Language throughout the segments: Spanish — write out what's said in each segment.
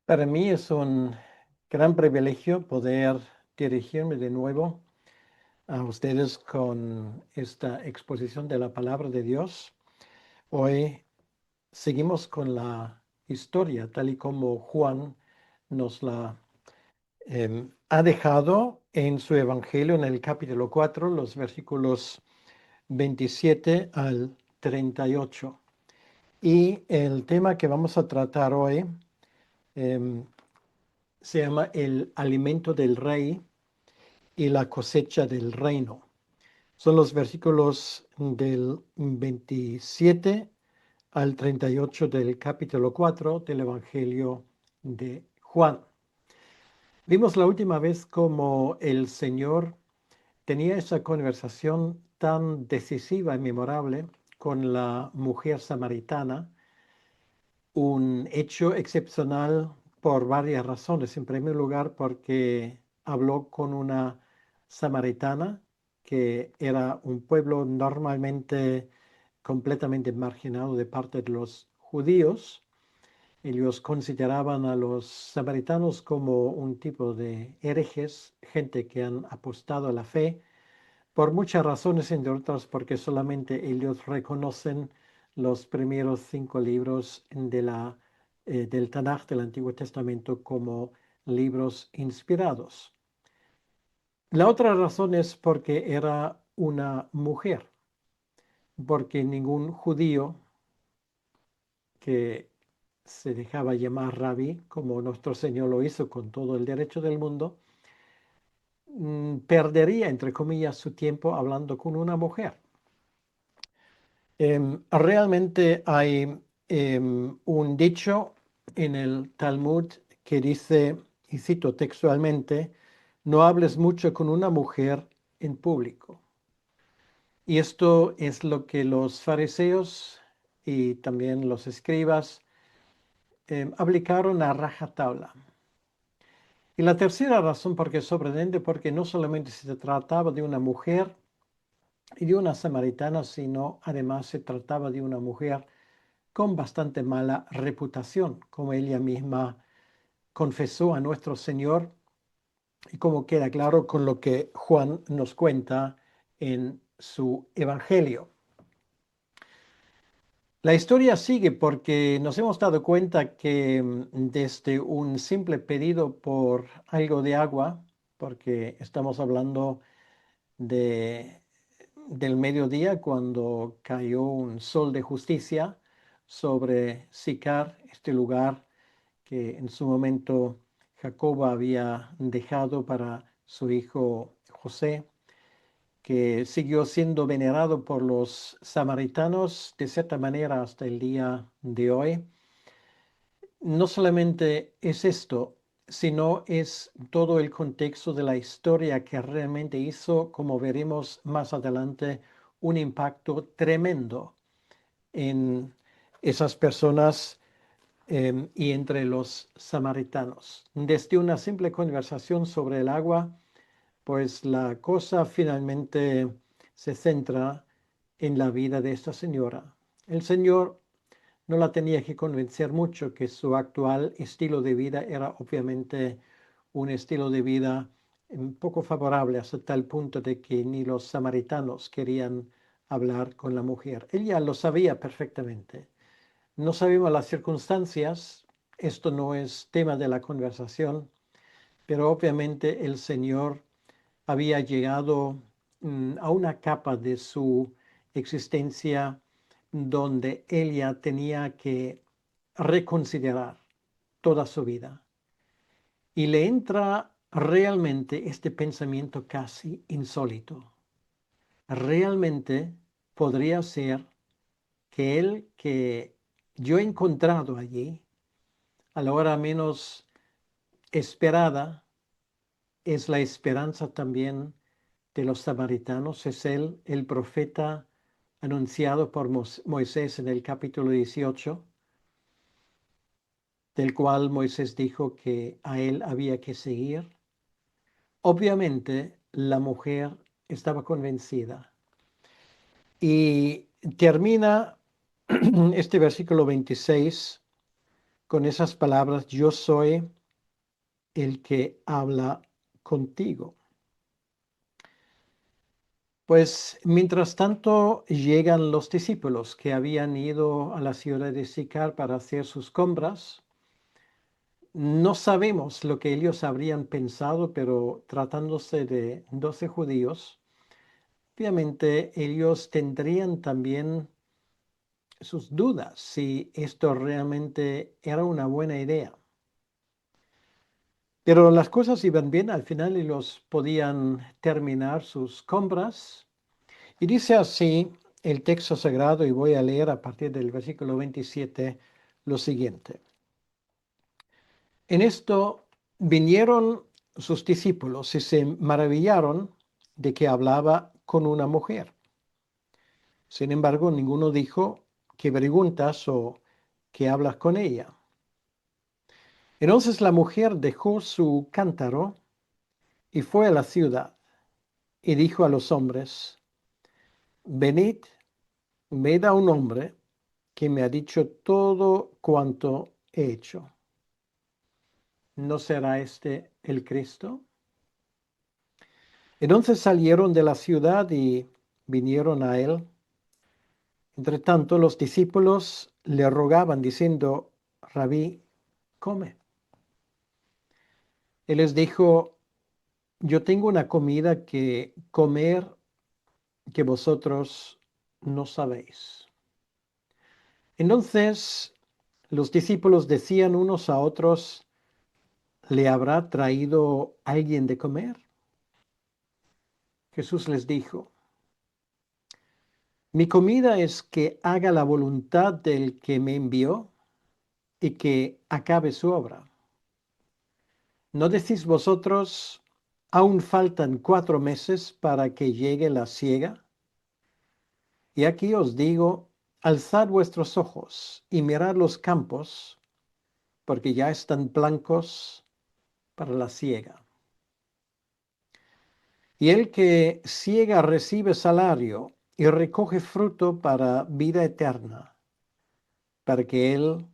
Para mí es un gran privilegio poder dirigirme de nuevo a ustedes con esta exposición de la palabra de Dios. Hoy seguimos con la historia tal y como Juan nos la ha dejado en su Evangelio en el capítulo 4, los versículos 27 al 38. Y el tema que vamos a tratar hoy em, se llama el alimento del rey y la cosecha del reino. Son los versículos del 27 al 38 del capítulo 4 del Evangelio de Juan. Vimos la última vez cómo el Señor tenía esa conversación tan decisiva y memorable con la mujer samaritana, un hecho excepcional por varias razones. En primer lugar, porque habló con una samaritana, que era un pueblo normalmente completamente marginado de parte de los judíos. Ellos consideraban a los samaritanos como un tipo de herejes, gente que han apostado a la fe, por muchas razones, entre otras porque solamente ellos reconocen los primeros 5 libros del Tanaj, del Antiguo Testamento, como libros inspirados. La otra razón es porque era una mujer, porque ningún judío que se dejaba llamar rabí, como nuestro Señor lo hizo con todo el derecho del mundo, perdería, entre comillas, su tiempo hablando con una mujer. Realmente hay un dicho en el Talmud que dice, y cito textualmente, no hables mucho con una mujer en público. Y esto es lo que los fariseos y también los escribas aplicaron a rajatabla. Y la tercera razón porque es sorprendente, porque no solamente se trataba de una mujer y de una samaritana, sino además se trataba de una mujer con bastante mala reputación, como ella misma confesó a nuestro Señor y como queda claro con lo que Juan nos cuenta en su Evangelio. La historia sigue porque nos hemos dado cuenta que desde un simple pedido por algo de agua, porque estamos hablando del mediodía cuando cayó un sol de justicia sobre Sicar, este lugar que en su momento Jacob había dejado para su hijo José, que siguió siendo venerado por los samaritanos de cierta manera hasta el día de hoy. No solamente es esto, sino es todo el contexto de la historia que realmente hizo, como veremos más adelante, un impacto tremendo en esas personas y entre los samaritanos. Desde una simple conversación sobre el agua, pues la cosa finalmente se centra en la vida de esta señora. El Señor no la tenía que convencer mucho que su actual estilo de vida era obviamente un estilo de vida un poco favorable, hasta tal punto de que ni los samaritanos querían hablar con la mujer. Ella lo sabía perfectamente. No sabemos las circunstancias, esto no es tema de la conversación, pero obviamente el Señor había llegado a una capa de su existencia donde ella tenía que reconsiderar toda su vida. Y le entra realmente este pensamiento casi insólito. Realmente podría ser que el que yo he encontrado allí, a la hora menos esperada, es la esperanza también de los samaritanos. Es él, el profeta anunciado por Moisés en el capítulo 18, del cual Moisés dijo que a él había que seguir. Obviamente la mujer estaba convencida y termina este versículo 26 con esas palabras, yo soy el que habla contigo. Pues mientras tanto llegan los discípulos que habían ido a la ciudad de Sicar para hacer sus compras. No sabemos lo que ellos habrían pensado, pero tratándose de 12 judíos, obviamente ellos tendrían también sus dudas si esto realmente era una buena idea. Pero las cosas iban bien, al final ellos podían terminar sus compras. Y dice así el texto sagrado, y voy a leer a partir del versículo 27 lo siguiente. En esto vinieron sus discípulos y se maravillaron de que hablaba con una mujer. Sin embargo, ninguno dijo, ¿qué preguntas o qué hablas con ella? Entonces la mujer dejó su cántaro y fue a la ciudad y dijo a los hombres, venid, ved a un hombre que me ha dicho todo cuanto he hecho. ¿No será este el Cristo? Entonces salieron de la ciudad y vinieron a él. Entre tanto, los discípulos le rogaban diciendo, Rabí, come. Él les dijo, yo tengo una comida que comer que vosotros no sabéis. Entonces los discípulos decían unos a otros, ¿le habrá traído alguien de comer? Jesús les dijo, mi comida es que haga la voluntad del que me envió y que acabe su obra. ¿No decís vosotros, aún faltan 4 meses para que llegue la siega? Y aquí os digo, alzad vuestros ojos y mirad los campos, porque ya están blancos para la siega. Y el que siega recibe salario y recoge fruto para vida eterna, para que el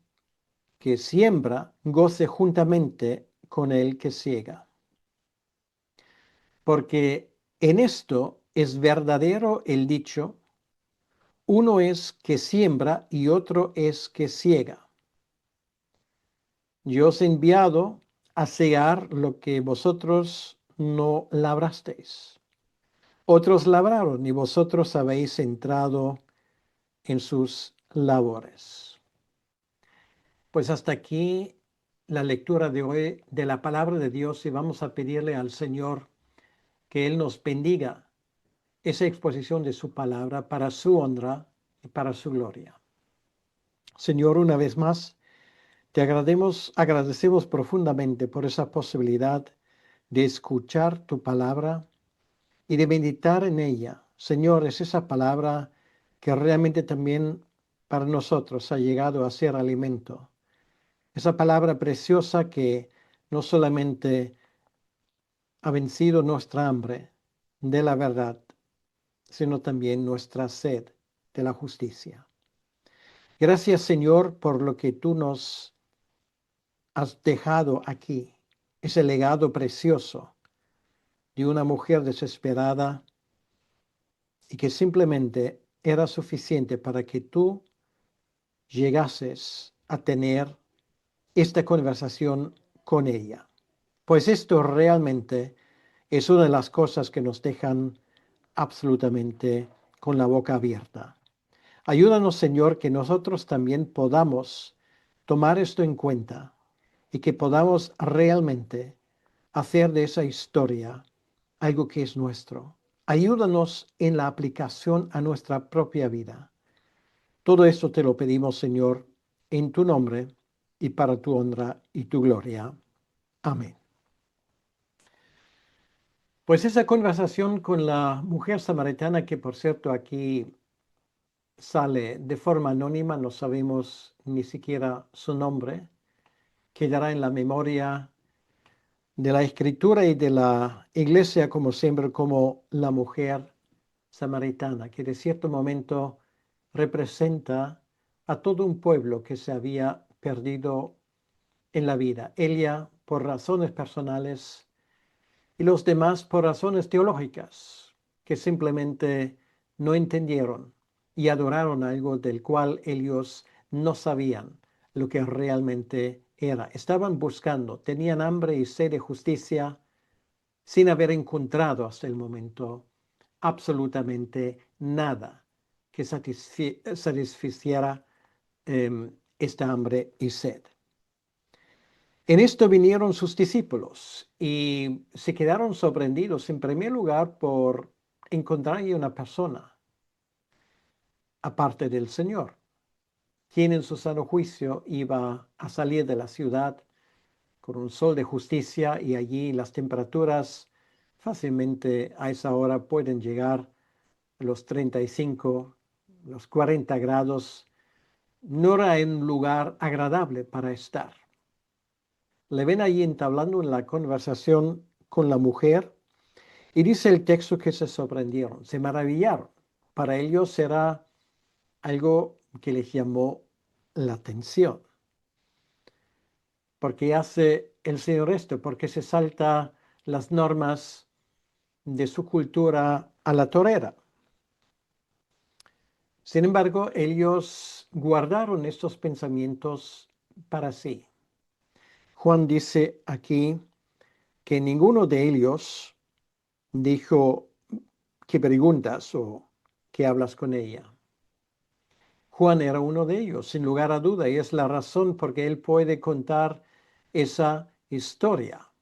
que siembra goce juntamente con el que siega. Porque en esto es verdadero el dicho, uno es que siembra y otro es que siega. Yo os he enviado a segar lo que vosotros no labrasteis. Otros labraron y vosotros habéis entrado en sus labores. Pues hasta aquí la lectura de hoy de la palabra de Dios y vamos a pedirle al Señor que Él nos bendiga esa exposición de su palabra para su honra y para su gloria. Señor, una vez más, te agradecemos profundamente por esa posibilidad de escuchar tu palabra y de meditar en ella. Señor, es esa palabra que realmente también para nosotros ha llegado a ser alimento. Esa palabra preciosa que no solamente ha vencido nuestra hambre de la verdad, sino también nuestra sed de la justicia. Gracias, Señor, por lo que tú nos has dejado aquí, ese legado precioso de una mujer desesperada y que simplemente era suficiente para que tú llegases a tener esta conversación con ella. Pues esto realmente es una de las cosas que nos dejan absolutamente con la boca abierta. Ayúdanos, Señor, que nosotros también podamos tomar esto en cuenta y que podamos realmente hacer de esa historia algo que es nuestro. Ayúdanos en la aplicación a nuestra propia vida. Todo esto te lo pedimos, Señor, en tu nombre y para tu honra y tu gloria. Amén. Pues esa conversación con la mujer samaritana, que por cierto aquí sale de forma anónima, no sabemos ni siquiera su nombre, quedará en la memoria de la escritura y de la iglesia como siempre como la mujer samaritana, que de cierto momento representa a todo un pueblo que se había perdido en la vida. Ella por razones personales y los demás por razones teológicas, que simplemente no entendieron y adoraron algo del cual ellos no sabían lo que realmente era. Estaban buscando, tenían hambre y sed de justicia sin haber encontrado hasta el momento absolutamente nada que satisficiera esta hambre y sed. En esto vinieron sus discípulos y se quedaron sorprendidos en primer lugar por encontrar ahí una persona aparte del Señor, quien en su sano juicio iba a salir de la ciudad con un sol de justicia, y allí las temperaturas fácilmente a esa hora pueden llegar a los 35, los 40 grados. No era un lugar agradable para estar. Le ven allí entablando en la conversación con la mujer, y dice el texto que se sorprendieron, se maravillaron. Para ellos era algo que les llamó la atención. ¿Por qué hace el Señor esto? Porque se salta las normas de su cultura a la torera. Sin embargo, ellos guardaron estos pensamientos para sí. Juan dice aquí que ninguno de ellos dijo: ¿qué preguntas o qué hablas con ella? Juan era uno de ellos, sin lugar a duda, y es la razón por que él puede contar esa historia.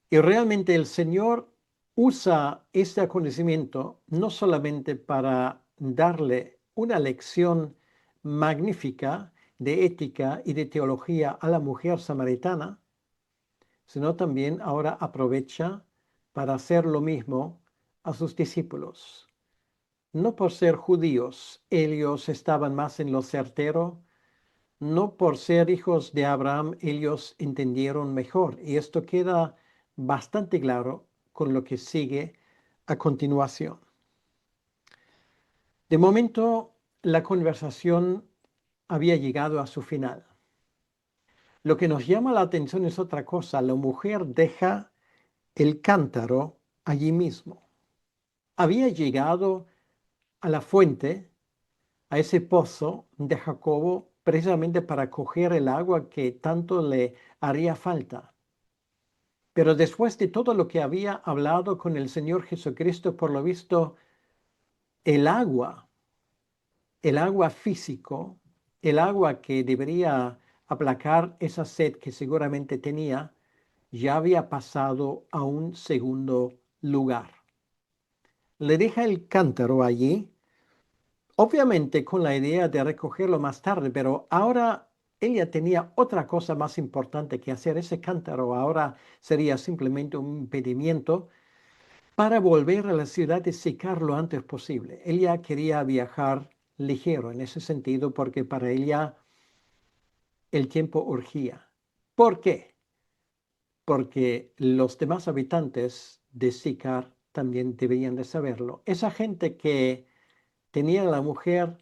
Y realmente el Señor usa este acontecimiento no solamente para darle una lección magnífica de ética y de teología a la mujer samaritana, sino también ahora aprovecha para hacer lo mismo a sus discípulos. No por ser judíos, ellos estaban más en lo certero. No por ser hijos de Abraham, ellos entendieron mejor. Y esto queda bastante claro con lo que sigue a continuación. De momento, la conversación había llegado a su final. Lo que nos llama la atención es otra cosa. La mujer deja el cántaro allí mismo. Había llegado a la fuente, a ese pozo de Jacobo, precisamente para coger el agua que tanto le haría falta. Pero después de todo lo que había hablado con el Señor Jesucristo, por lo visto, el agua, el agua físico, el agua que debería aplacar esa sed que seguramente tenía, ya había pasado a un segundo lugar. Le deja el cántaro allí, obviamente con la idea de recogerlo más tarde, pero ahora ella tenía otra cosa más importante que hacer. Ese cántaro ahora sería simplemente un impedimento para volver a la ciudad de Sicar lo antes posible. Ella quería viajar ligero en ese sentido, porque para ella el tiempo urgía. ¿Por qué? Porque los demás habitantes de Sicar también deberían de saberlo. Esa gente que tenía a la mujer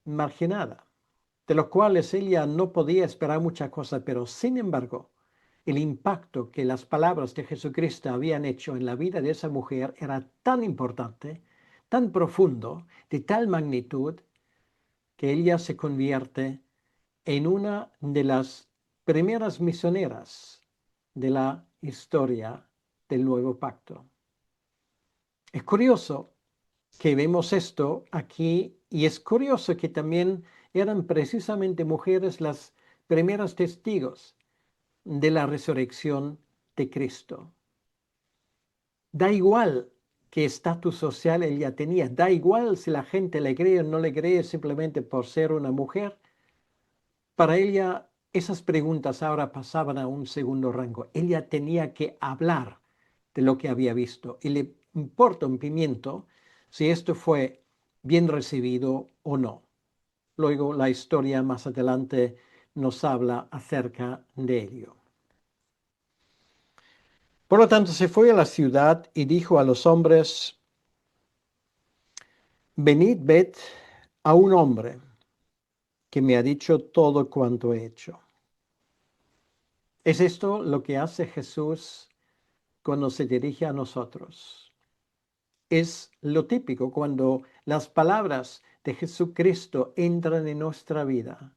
marginada, de los cuales ella no podía esperar muchas cosas, pero sin embargo, el impacto que las palabras de Jesucristo habían hecho en la vida de esa mujer era tan importante, tan profundo, de tal magnitud, que ella se convierte en una de las primeras misioneras de la historia del Nuevo Pacto. Es curioso que vemos esto aquí, y es curioso que también eran precisamente mujeres las primeras testigos de la resurrección de Cristo. Da igual qué estatus social ella tenía, da igual si la gente le cree o no le cree simplemente por ser una mujer. Para ella esas preguntas ahora pasaban a un segundo rango. Ella tenía que hablar de lo que había visto, y le importa un pimiento si esto fue bien recibido o no. Luego la historia más adelante nos habla acerca de ello. Por lo tanto, se fue a la ciudad y dijo a los hombres: venid, ved a un hombre que me ha dicho todo cuanto he hecho. Es esto lo que hace Jesús cuando se dirige a nosotros. Es lo típico cuando las palabras de Jesucristo entran en nuestra vida,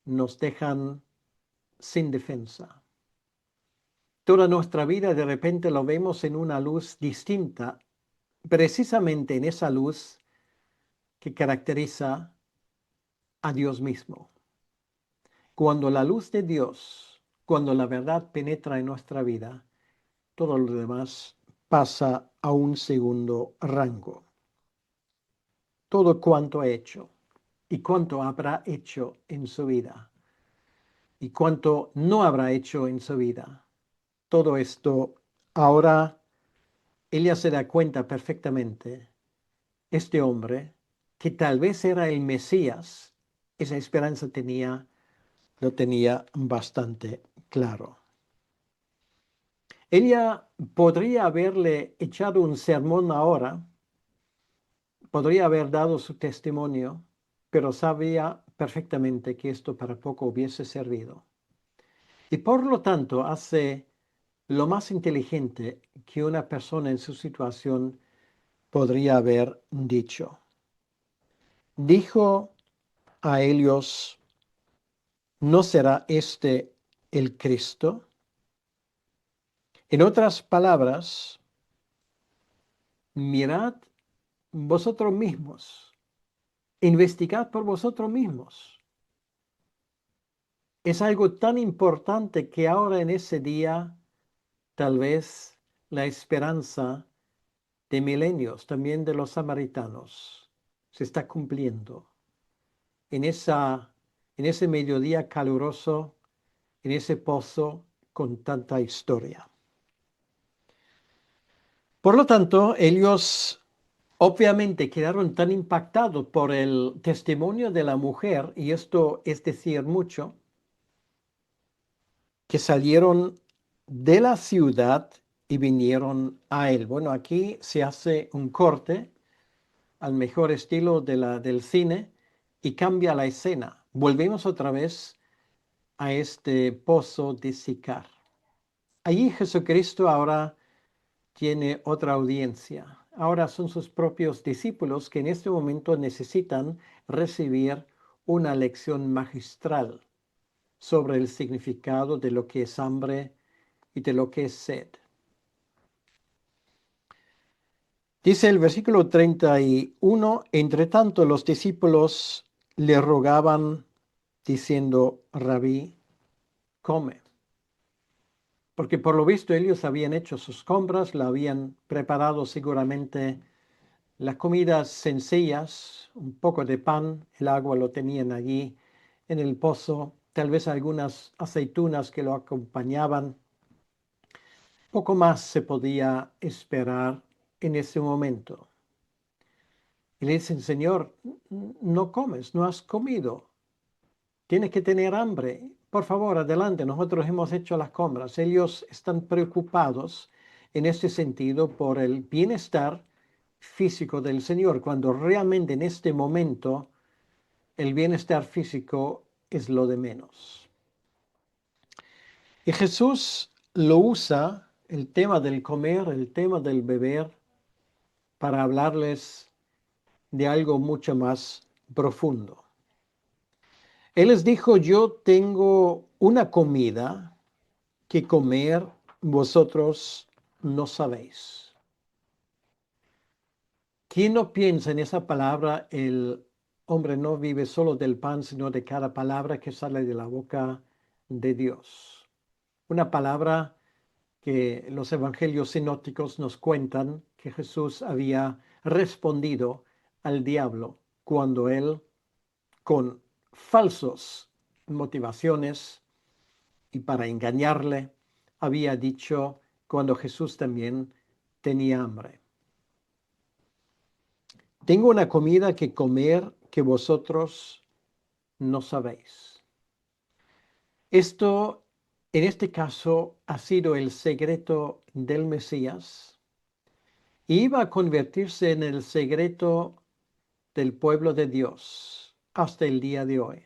nos dejan sin defensa. Toda nuestra vida de repente lo vemos en una luz distinta, precisamente en esa luz que caracteriza a Dios mismo. Cuando la luz de Dios, cuando la verdad penetra en nuestra vida, todo lo demás pasa a un segundo rango. Todo cuanto ha hecho y cuánto habrá hecho en su vida y cuánto no habrá hecho en su vida. Todo esto ahora ella se da cuenta perfectamente. Este hombre, que tal vez era el Mesías, esa esperanza lo tenía bastante claro. Ella podría haberle echado un sermón ahora, podría haber dado su testimonio, pero sabía perfectamente que esto para poco hubiese servido. Y por lo tanto hace lo más inteligente que una persona en su situación podría haber dicho. Dijo a ellos, ¿no será este el Cristo? En otras palabras, mirad vosotros mismos, investigad por vosotros mismos. Es algo tan importante que ahora en ese día, tal vez la esperanza de milenios, también de los samaritanos, se está cumpliendo. En ese mediodía caluroso, en ese pozo con tanta historia. Por lo tanto, ellos obviamente quedaron tan impactados por el testimonio de la mujer, y esto es decir mucho, que salieron de la ciudad y vinieron a él. Bueno, aquí se hace un corte al mejor estilo del cine y cambia la escena. Volvemos otra vez a este pozo de Sicar. Allí Jesucristo ahora tiene otra audiencia. Ahora son sus propios discípulos que en este momento necesitan recibir una lección magistral sobre el significado de lo que es hambre y de lo que es sed. Dice el versículo 31, entre tanto los discípulos le rogaban diciendo, Rabí, come. Porque por lo visto ellos habían hecho sus compras, la habían preparado seguramente las comidas sencillas, un poco de pan, el agua lo tenían allí en el pozo, tal vez algunas aceitunas que lo acompañaban. Poco más se podía esperar en ese momento. Y le dicen, Señor, no comes, no has comido, tienes que tener hambre. Por favor, adelante, nosotros hemos hecho las compras. Ellos están preocupados en este sentido por el bienestar físico del Señor, cuando realmente en este momento el bienestar físico es lo de menos. Y Jesús lo usa, el tema del comer, el tema del beber, para hablarles de algo mucho más profundo. Él les dijo, yo tengo una comida que comer vosotros no sabéis. ¿Quién no piensa en esa palabra? El hombre no vive solo del pan, sino de cada palabra que sale de la boca de Dios. Una palabra que los evangelios sinópticos nos cuentan que Jesús había respondido al diablo cuando él, con falsos motivaciones y para engañarle, había dicho cuando Jesús también tenía hambre. Tengo una comida que comer que vosotros no sabéis. Esto, en este caso, ha sido el secreto del Mesías. Iba a convertirse en el secreto del pueblo de Dios hasta el día de hoy.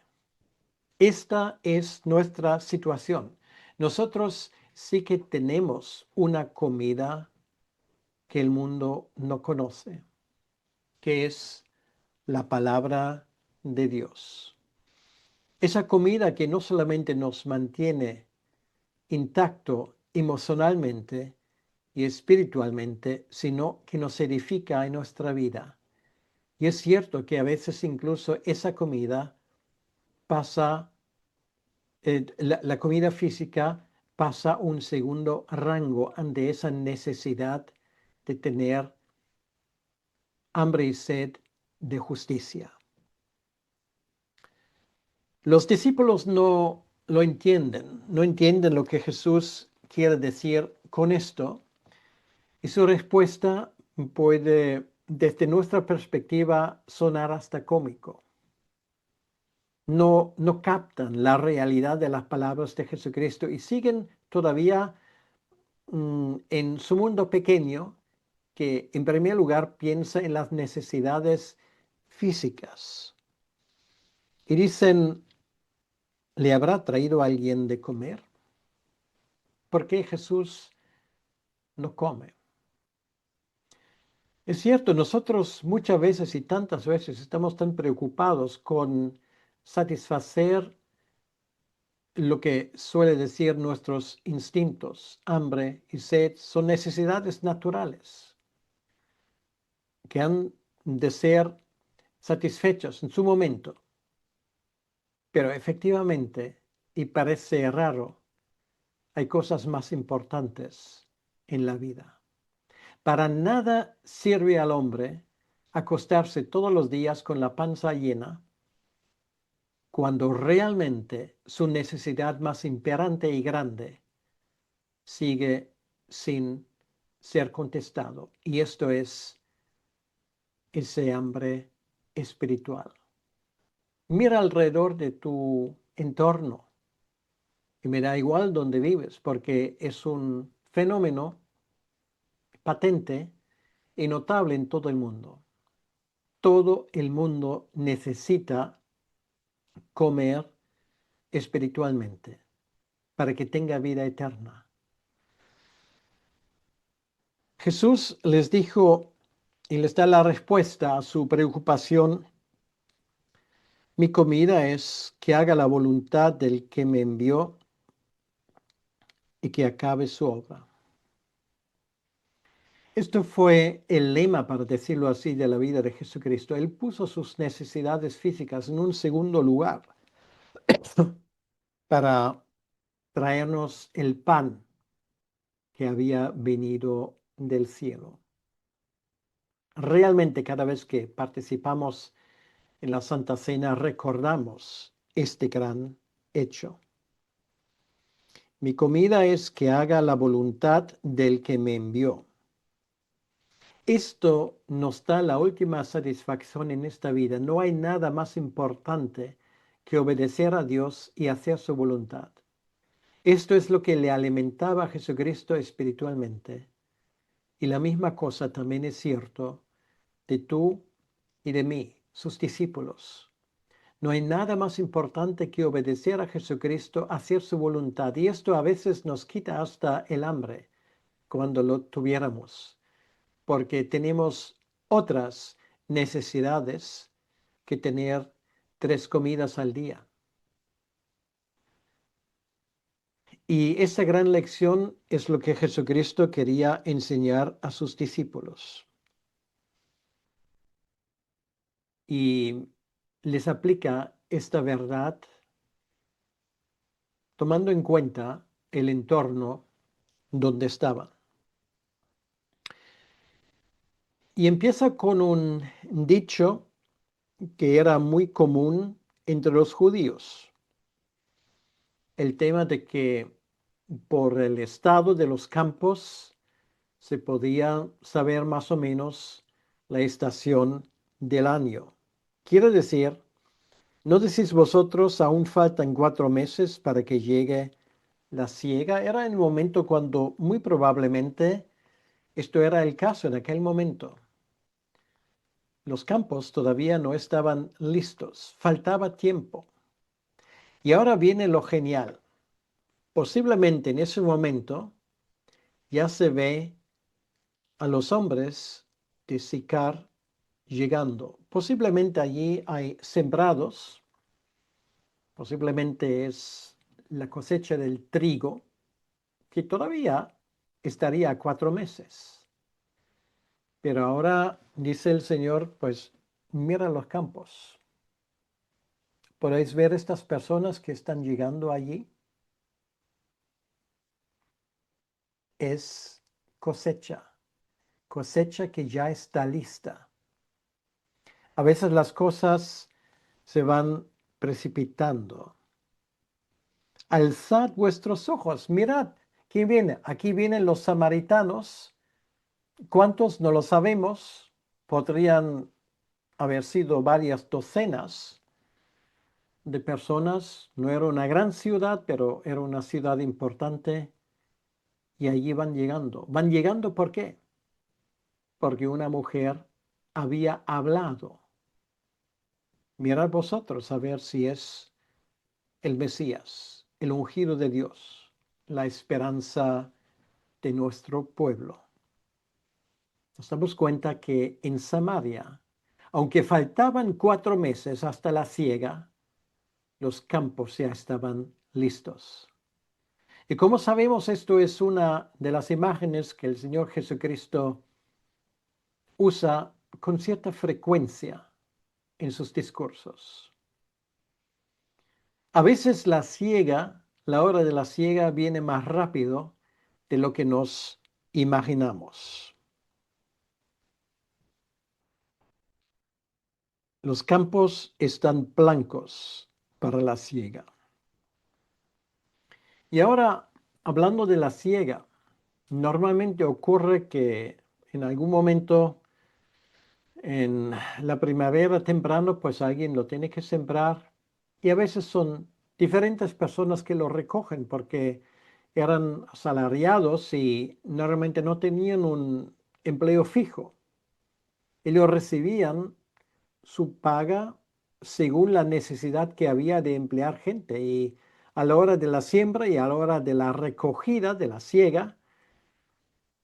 Esta es nuestra situación. Nosotros sí que tenemos una comida que el mundo no conoce, que es la palabra de Dios. Esa comida que no solamente nos mantiene intacto emocionalmente y espiritualmente, sino que nos edifica en nuestra vida. Y es cierto que a veces incluso esa comida pasa, la comida física pasa un segundo rango ante esa necesidad de tener hambre y sed de justicia. Los discípulos no lo entienden, no entienden lo que Jesús quiere decir con esto, y su respuesta puede, desde nuestra perspectiva, sonar hasta cómico. No captan la realidad de las palabras de Jesucristo y siguen todavía en su mundo pequeño, que en primer lugar piensa en las necesidades físicas. Y dicen, ¿le habrá traído alguien de comer? ¿Por qué Jesús no come? Es cierto, nosotros muchas veces y tantas veces estamos tan preocupados con satisfacer lo que suele decir nuestros instintos. Hambre y sed son necesidades naturales que han de ser satisfechos en su momento. Pero efectivamente, y parece raro, hay cosas más importantes en la vida. Para nada sirve al hombre acostarse todos los días con la panza llena cuando realmente su necesidad más imperante y grande sigue sin ser contestado. Y esto es ese hambre espiritual. Mira alrededor de tu entorno y me da igual dónde vives, porque es un fenómeno patente y notable en todo el mundo. Todo el mundo necesita comer espiritualmente para que tenga vida eterna. Jesús les dijo y les da la respuesta a su preocupación: mi comida es que haga la voluntad del que me envió y que acabe su obra. Esto fue el lema, para decirlo así, de la vida de Jesucristo. Él puso sus necesidades físicas en un segundo lugar para traernos el pan que había venido del cielo. Realmente cada vez que participamos en la Santa Cena recordamos este gran hecho. Mi comida es que haga la voluntad del que me envió. Esto nos da la última satisfacción en esta vida. No hay nada más importante que obedecer a Dios y hacer su voluntad. Esto es lo que le alimentaba a Jesucristo espiritualmente. Y la misma cosa también es cierto de tú y de mí, sus discípulos. No hay nada más importante que obedecer a Jesucristo, hacer su voluntad. Y esto a veces nos quita hasta el hambre cuando lo tuviéramos, porque tenemos otras necesidades que tener 3 comidas al día. Y esa gran lección es lo que Jesucristo quería enseñar a sus discípulos. Y les aplica esta verdad tomando en cuenta el entorno donde estaban. Y empieza con un dicho que era muy común entre los judíos. El tema de que por el estado de los campos se podía saber más o menos la estación del año. Quiere decir, ¿no decís vosotros aún faltan 4 meses para que llegue la siega? Era el momento cuando muy probablemente esto era el caso en aquel momento. Los campos todavía no estaban listos, faltaba tiempo. Y ahora viene lo genial. Posiblemente en ese momento ya se ve a los hombres de Sicar llegando. Posiblemente allí hay sembrados, posiblemente es la cosecha del trigo, que todavía estaría a 4 meses. Pero ahora dice el Señor, pues mira los campos. ¿Podéis ver estas personas que están llegando allí? Es cosecha, cosecha que ya está lista. A veces las cosas se van precipitando. Alzad vuestros ojos, mirad, ¿quién viene? Aquí vienen los samaritanos. ¿Cuántos? No lo sabemos. Podrían haber sido varias docenas de personas. No era una gran ciudad, pero era una ciudad importante. Y allí van llegando. ¿Van llegando por qué? Porque una mujer había hablado. Mirad vosotros a ver si es el Mesías, el ungido de Dios, la esperanza de nuestro pueblo. Nos damos cuenta que en Samaria, aunque faltaban 4 meses hasta la siega, los campos ya estaban listos. Y como sabemos, esto es una de las imágenes que el Señor Jesucristo usa con cierta frecuencia en sus discursos. A veces la hora de la siega viene más rápido de lo que nos imaginamos. Los campos están blancos para la siega. Y ahora, hablando de la siega, normalmente ocurre que en algún momento en la primavera temprano, pues alguien lo tiene que sembrar y a veces son diferentes personas que lo recogen porque eran asalariados y normalmente no tenían un empleo fijo. Ellos recibían su paga según la necesidad que había de emplear gente y a la hora de la siembra y a la hora de la recogida, de la siega,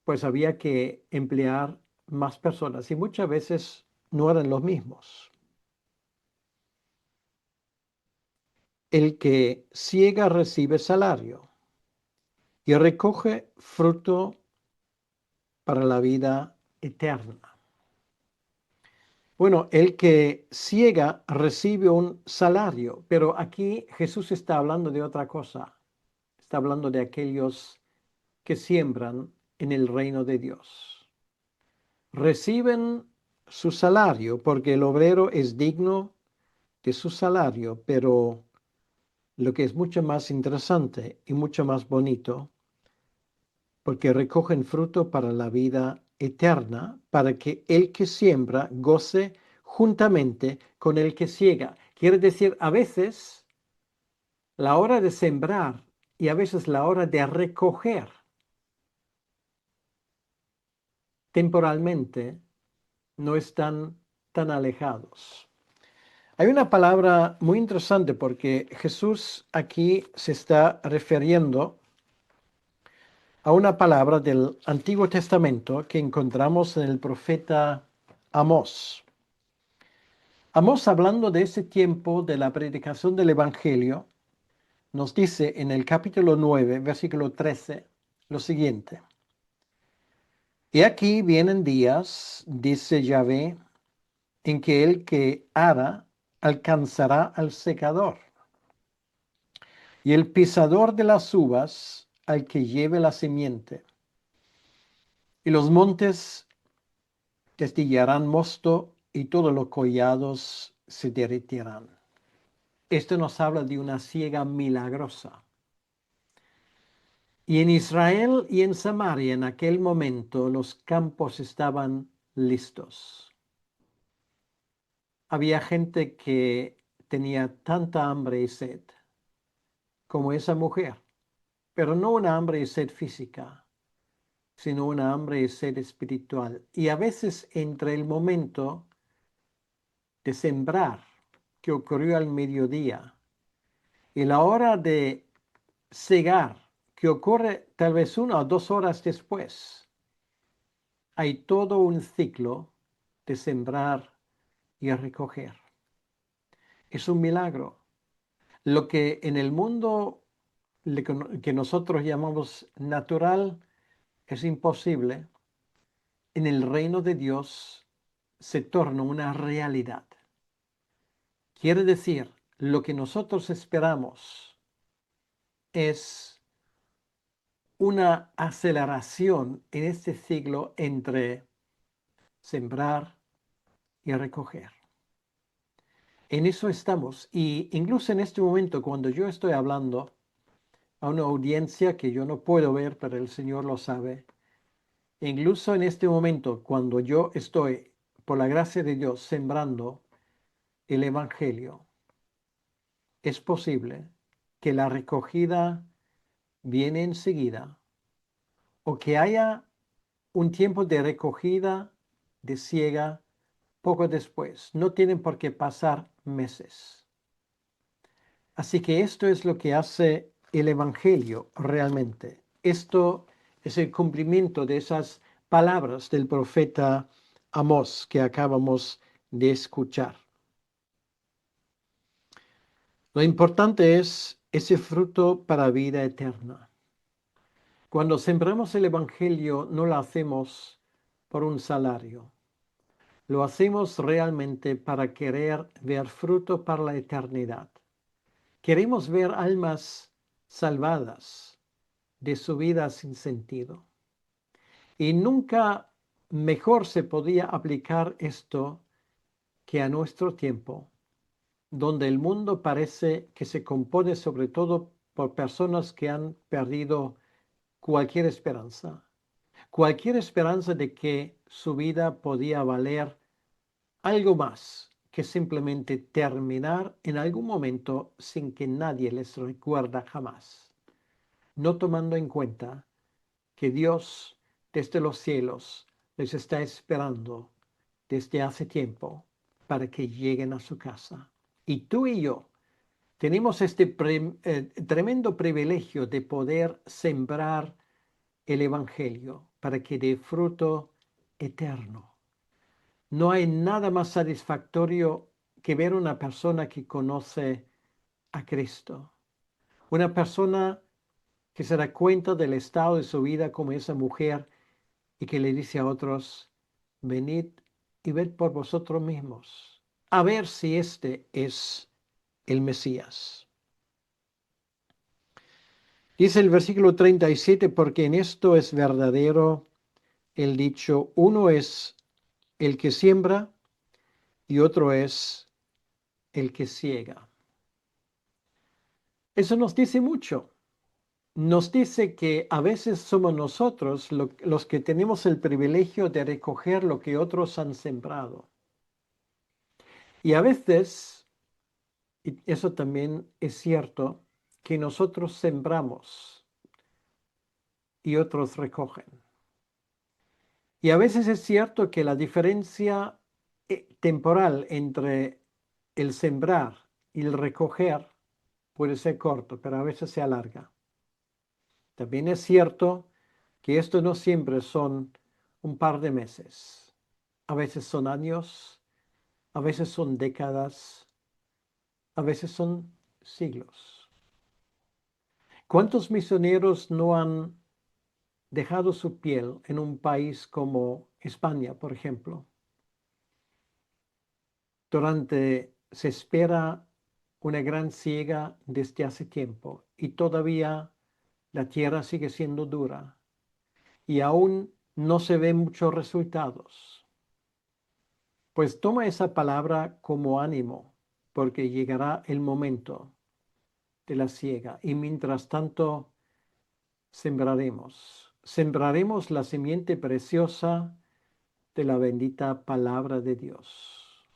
pues había que emplear más personas y muchas veces no eran los mismos. El que siega recibe salario y recoge fruto para la vida eterna. Bueno, el que ciega recibe un salario, pero aquí Jesús está hablando de otra cosa. Está hablando de aquellos que siembran en el reino de Dios. Reciben su salario porque el obrero es digno de su salario, pero lo que es mucho más interesante y mucho más bonito, porque recogen fruto para la vida eterna, para que el que siembra goce juntamente con el que ciega. Quiere decir, a veces la hora de sembrar y a veces la hora de recoger temporalmente no están tan alejados. Hay una palabra muy interesante porque Jesús aquí se está refiriendo a una palabra del Antiguo Testamento que encontramos en el profeta Amós. Amós, hablando de ese tiempo de la predicación del Evangelio, nos dice en el capítulo 9, versículo 13, lo siguiente. Y aquí vienen días, dice Yahvé, en que el que ara alcanzará al secador, y el pisador de las uvas al que lleve la simiente. Y los montes destillarán mosto y todos los collados se derretirán. Esto nos habla de una siega milagrosa. Y en Israel y en Samaria en aquel momento los campos estaban listos. Había gente que tenía tanta hambre y sed como esa mujer, pero no una hambre y sed física, sino una hambre y sed espiritual. Y a veces entre el momento de sembrar que ocurrió al mediodía y la hora de cegar que ocurre tal vez 1 o 2 horas después. Hay todo un ciclo de sembrar y recoger. Es un milagro. Lo que en el mundo que nosotros llamamos natural es imposible, en el reino de Dios se torna una realidad. Quiere decir, lo que nosotros esperamos es una aceleración en este siglo entre sembrar y recoger. En eso estamos. Y incluso en este momento, cuando yo estoy hablando a una audiencia que yo no puedo ver, pero el Señor lo sabe, incluso en este momento, cuando yo estoy, por la gracia de Dios, sembrando el Evangelio, es posible que la recogida viene enseguida o que haya un tiempo de recogida, de siega, poco después. No tienen por qué pasar meses. Así que esto es lo que hace el Evangelio realmente. Esto es el cumplimiento de esas palabras del profeta Amós que acabamos de escuchar. Lo importante es ese fruto para vida eterna. Cuando sembramos el Evangelio no lo hacemos por un salario. Lo hacemos realmente para querer ver fruto para la eternidad. Queremos ver almas salvadas de su vida sin sentido. Y nunca mejor se podía aplicar esto que a nuestro tiempo, donde el mundo parece que se compone sobre todo por personas que han perdido cualquier esperanza de que su vida podía valer algo más que simplemente terminar en algún momento sin que nadie les recuerda jamás, no tomando en cuenta que Dios desde los cielos les está esperando desde hace tiempo para que lleguen a su casa. Y tú y yo tenemos este tremendo privilegio de poder sembrar el Evangelio para que dé fruto eterno. No hay nada más satisfactorio que ver una persona que conoce a Cristo, una persona que se da cuenta del estado de su vida como esa mujer y que le dice a otros, venid y ved por vosotros mismos, a ver si este es el Mesías. Dice el versículo 37, porque en esto es verdadero el dicho, uno es el que siembra y otro es el que ciega. Eso nos dice mucho. Nos dice que a veces somos nosotros los que tenemos el privilegio de recoger lo que otros han sembrado. Y a veces, y eso también es cierto, que nosotros sembramos y otros recogen. Y a veces es cierto que la diferencia temporal entre el sembrar y el recoger puede ser corto, pero a veces se alarga. También es cierto que esto no siempre son un par de meses. A veces son años, a veces son décadas, a veces son siglos. ¿Cuántos misioneros no han dejado su piel en un país como España, por ejemplo? Se espera una gran siega desde hace tiempo y todavía la tierra sigue siendo dura y aún no se ven muchos resultados. Pues toma esa palabra como ánimo, porque llegará el momento de la siega y mientras tanto sembraremos la simiente preciosa de la bendita palabra de Dios.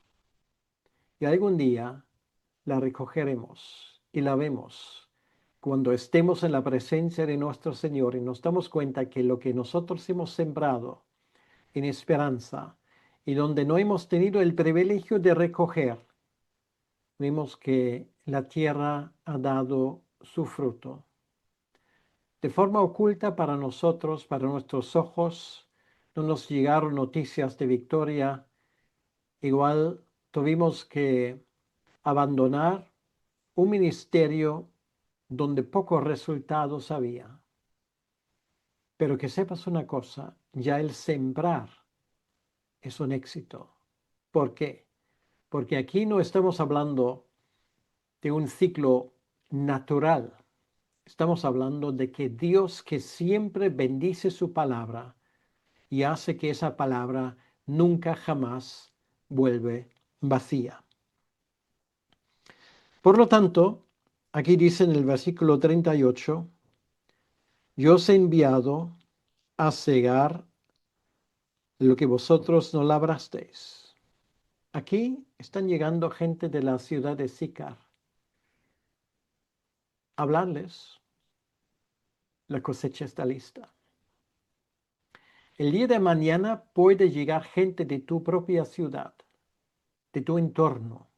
Y algún día la recogeremos y la vemos cuando estemos en la presencia de nuestro Señor y nos damos cuenta que lo que nosotros hemos sembrado en esperanza y donde no hemos tenido el privilegio de recoger, vemos que la tierra ha dado su fruto. De forma oculta para nosotros, para nuestros ojos, no nos llegaron noticias de victoria. Igual tuvimos que abandonar un ministerio donde pocos resultados había. Pero que sepas una cosa, ya el sembrar es un éxito. ¿Por qué? Porque aquí no estamos hablando de un ciclo natural. Estamos hablando de que Dios, que siempre bendice su palabra y hace que esa palabra nunca jamás vuelve vacía. Por lo tanto, aquí dice en el versículo 38, yo os he enviado a cegar lo que vosotros no labrasteis. Aquí están llegando gente de la ciudad de Sicar a hablarles. La cosecha está lista. El día de mañana puede llegar gente de tu propia ciudad, de tu entorno.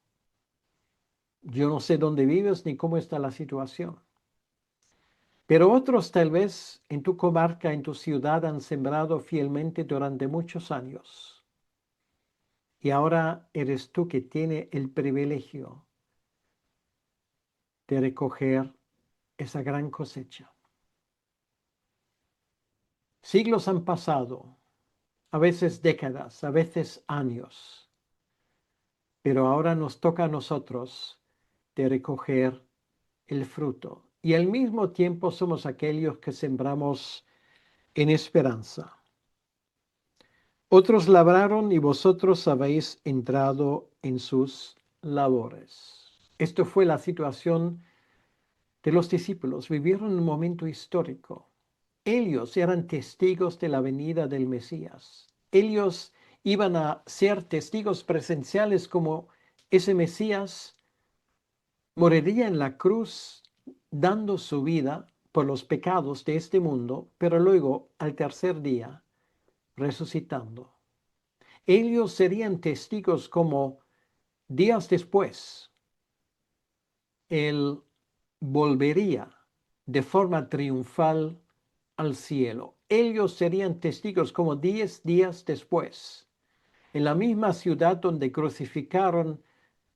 Yo no sé dónde vives ni cómo está la situación. Pero otros tal vez en tu comarca, en tu ciudad, han sembrado fielmente durante muchos años. Y ahora eres tú que tiene el privilegio de recoger esa gran cosecha. Siglos han pasado, a veces décadas, a veces años, pero ahora nos toca a nosotros de recoger el fruto. Y al mismo tiempo somos aquellos que sembramos en esperanza. Otros labraron y vosotros habéis entrado en sus labores. Esto fue la situación de los discípulos. Vivieron un momento histórico. Ellos eran testigos de la venida del Mesías. Ellos iban a ser testigos presenciales como ese Mesías moriría en la cruz dando su vida por los pecados de este mundo, pero luego al tercer día resucitando. Ellos serían testigos como días después Él volvería de forma triunfal al cielo. Ellos serían testigos como 10 días después, en la misma ciudad donde crucificaron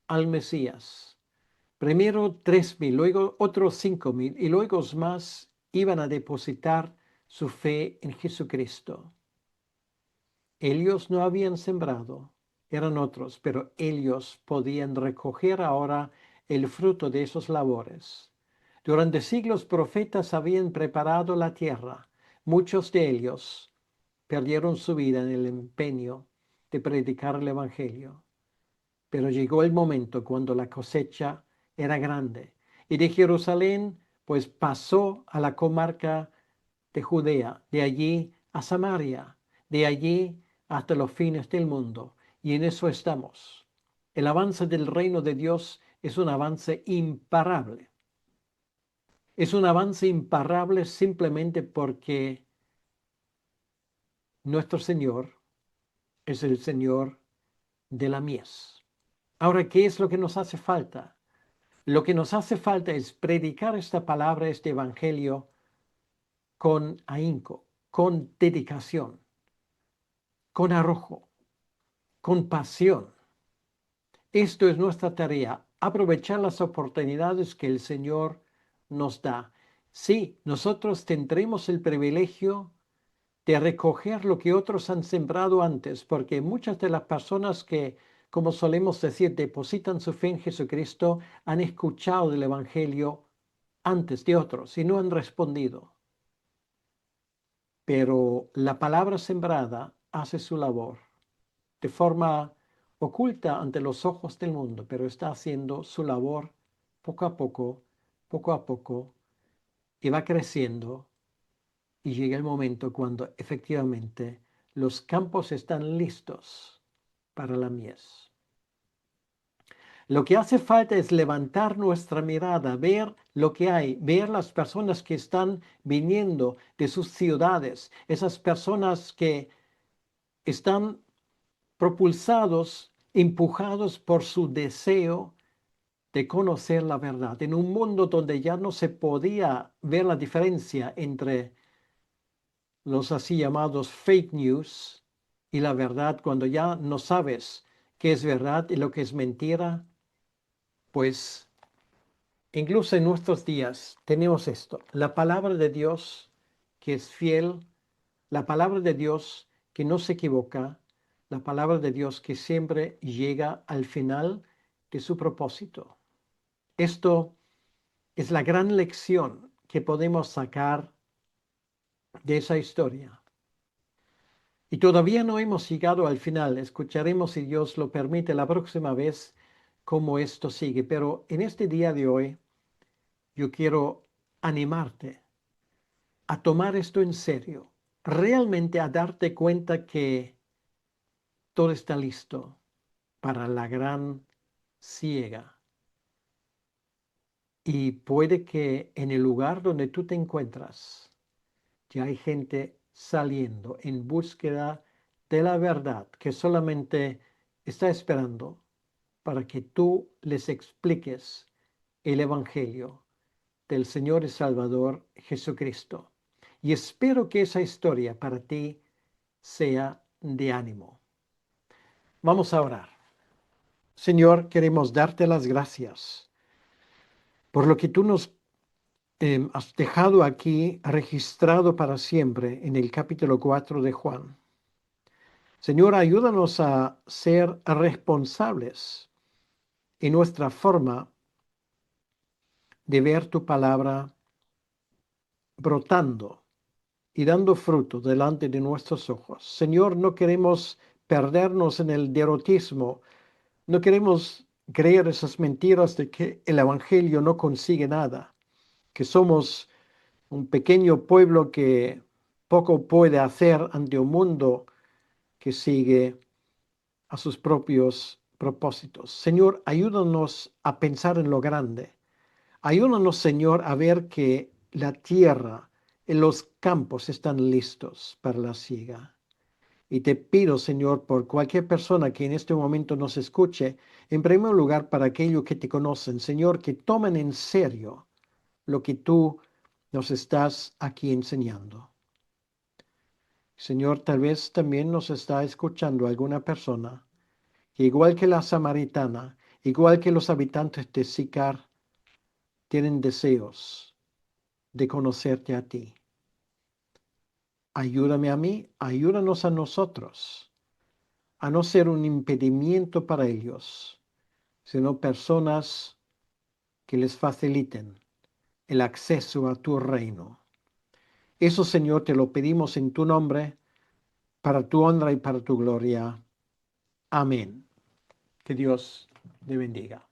al Mesías. Primero 3,000, luego otros 5,000 y luego más iban a depositar su fe en Jesucristo. Ellos no habían sembrado, eran otros, pero ellos podían recoger ahora el fruto de esos labores. Durante siglos profetas habían preparado la tierra. Muchos de ellos perdieron su vida en el empeño de predicar el Evangelio. Pero llegó el momento cuando la cosecha era grande. Y de Jerusalén, pues pasó a la comarca de Judea, de allí a Samaria, de allí hasta los fines del mundo. Y en eso estamos. El avance del reino de Dios es un avance imparable. Es un avance imparable simplemente porque nuestro Señor es el Señor de la mies. Ahora, ¿qué es lo que nos hace falta? Lo que nos hace falta es predicar esta palabra, este evangelio, con ahínco, con dedicación, con arrojo, con pasión. Esto es nuestra tarea, aprovechar las oportunidades que el Señor nos da. Sí, nosotros tendremos el privilegio de recoger lo que otros han sembrado antes, porque muchas de las personas que, como solemos decir, depositan su fe en Jesucristo, han escuchado del Evangelio antes de otros y no han respondido. Pero la palabra sembrada hace su labor de forma oculta ante los ojos del mundo, pero está haciendo su labor poco a poco, y va creciendo, y llega el momento cuando efectivamente los campos están listos para la mies. Lo que hace falta es levantar nuestra mirada, ver lo que hay, ver las personas que están viniendo de sus ciudades, esas personas que están propulsados, empujados por su deseo de conocer la verdad. En un mundo donde ya no se podía ver la diferencia entre los así llamados fake news y la verdad, cuando ya no sabes qué es verdad y lo que es mentira, pues incluso en nuestros días tenemos esto, la palabra de Dios que es fiel, la palabra de Dios que no se equivoca, la palabra de Dios que siempre llega al final de su propósito. Esto es la gran lección que podemos sacar de esa historia. Y todavía no hemos llegado al final. Escucharemos, si Dios lo permite, la próxima vez cómo esto sigue. Pero en este día de hoy, yo quiero animarte a tomar esto en serio, realmente a darte cuenta que todo está listo para la gran siega. Y puede que en el lugar donde tú te encuentras, ya hay gente saliendo en búsqueda de la verdad que solamente está esperando para que tú les expliques el Evangelio del Señor y Salvador Jesucristo. Y espero que esa historia para ti sea de ánimo. Vamos a orar. Señor, queremos darte las gracias por lo que tú nos has dejado aquí registrado para siempre en el capítulo 4 de Juan. Señor, ayúdanos a ser responsables en nuestra forma de ver tu palabra brotando y dando fruto delante de nuestros ojos. Señor, no queremos perdernos en el derotismo, no queremos creer esas mentiras de que el Evangelio no consigue nada, que somos un pequeño pueblo que poco puede hacer ante un mundo que sigue a sus propios propósitos. Señor, ayúdanos a pensar en lo grande. Ayúdanos, Señor, a ver que la tierra y los campos están listos para la siega. Y te pido, Señor, por cualquier persona que en este momento nos escuche, en primer lugar para aquellos que te conocen, Señor, que tomen en serio lo que tú nos estás aquí enseñando. Señor, tal vez también nos está escuchando alguna persona que, igual que la samaritana, igual que los habitantes de Sicar, tienen deseos de conocerte a ti. Ayúdame a mí, ayúdanos a nosotros a no ser un impedimento para ellos, sino personas que les faciliten el acceso a tu reino. Eso, Señor, te lo pedimos en tu nombre, para tu honra y para tu gloria. Amén. Que Dios te bendiga.